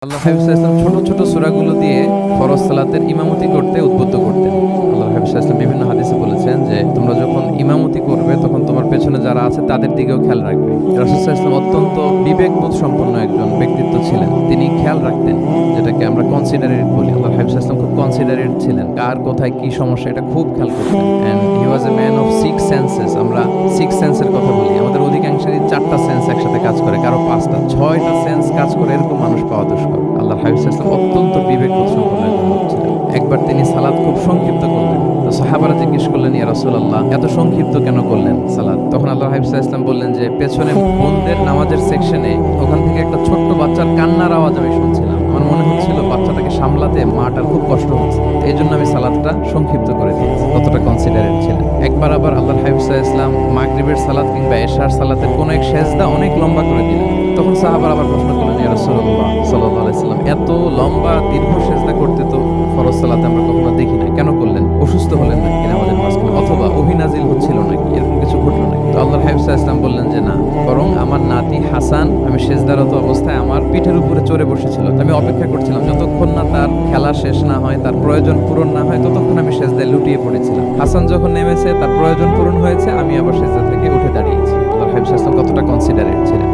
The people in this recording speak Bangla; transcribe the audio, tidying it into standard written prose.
আল্লাহ হাবিব সাল্লাল্লাহু আলাইহি ওয়াসাল্লাম ছোট ছোট সূরাগুলো দিয়ে ফরজ সালাতের ইমামতি করতে উদ্বুদ্ধ করতেন। আল্লাহ হাবিব সাল্লাল্লাহু আলাইহি ওয়াসাল্লাম বিভিন্ন হাদিসে বলেছেন যে তোমরা যখন ইমামতি করবে তখন তোমার পেছনে যারা আছে তাদের দিকেও খেয়াল রাখবে। রাসূল সাল্লাল্লাহু আলাইহি ওয়াসাল্লাম অত্যন্ত বিবেকবোধ সম্পন্ন একজন ব্যক্তিত্ব ছিলেন। তিনি খেয়াল রাখতেন, যেটাকে আমরা কনসিডারেট বলি। আল্লাহ হাবিব সাল্লাল্লাহু আলাইহি ওয়াসাল্লাম খুব কনসিডারেট ছিলেন, কার কোথায় কি সমস্যা এটা খুব খেয়াল করতেন। And he was a man of six senses. আমরা সিক্স সেন্সের কথা বলি, আমাদের অধিকাংশেরই চারটা সেন্স একসাথে কাজ করে, কারো পাঁচটা ছয়টা সেন্স কাজ করে, এরকম মানুষ পাওয়া দুষ্কর। আল্লাহ হাবিব সাল্লাল্লাহু আলাইহি ওয়াসাল্লাম অত্যন্ত বিবেকবোধ সম্পন্ন একজন লোক ছিলেন। একবার তিনি সালাত খুব সংক্ষিপ্ত করলেন, তো সাহাবারা জিজ্ঞেস করলেন, ইয়া রাসূলুল্লাহ এত সংক্ষিপ্ত কেন করলেন সালাত? তখন আল্লাহ হাবিব সাল্লাল্লাহু আলাইহি ওয়াসাল্লাম বললেন যে পেছনে বোনদের নামাজের সেকশনে ওখান থেকে একটা ছোট্ট বাচ্চার কান্নার আওয়াজ আমি শুনছিলাম। আমার মনে হচ্ছিল বাচ্চাটাকে সামলাতে মাটার খুব কষ্ট হচ্ছে, এই জন্য আমি সালাতটা সংক্ষিপ্ত করে দিয়েছি। কতটা কনসিডারেট ছিলেন। একবার আবার আল্লাহ হাবিব সাল্লাল্লাহু আলাইহি ওয়াসাল্লাম মাগরিবের সালাত কিংবা এশার সালাতের কোনো এক সেজদা অনেক লম্বা করে দিলেন। তখন সাহাবারা আবার প্রশ্ন করলেন, ইয়া রাসূলুল্লাহ সাল্লাল্লাহু আলাইহি ওয়াসাল্লাম এত লম্বা দীর্ঘ সেজদা করতে তো ফরজ সালাতে আমরা কখনো দেখি না, কেন করলেন? অসুস্থ হলেন নাকি আমাদের মাঝখানে, অথবা ওহী নাজিল হচ্ছিল নাকি, এরকম কিছু ঘটলো নাকি? তো আল্লাহর হাবিব সাল্লাল্লাহু আলাইহি ওয়াসাল্লাম বললেন যে না, বরং আমার নাতি হাসান আমি সেজদারত অবস্থায় আমার পিঠের উপরে চড়ে বসেছিল। আমি অপেক্ষা করছিলাম যতক্ষণ না তার খেলা শেষ না হয়, তার প্রয়োজন পূরণ না হয়, ততক্ষণ আমি সেজদায় লুটিয়ে পড়েছিলাম। হাসান যখন নেমেছে, তার প্রয়োজন পূরণ হয়েছে, আমি আবার সেজদা থেকে উঠে দাঁড়িয়েছি। আল্লাহর হাবিব সাল্লাল্লাহু আলাইহি ওয়াসাল্লাম কতটা কনসিডারেট ছিলেন।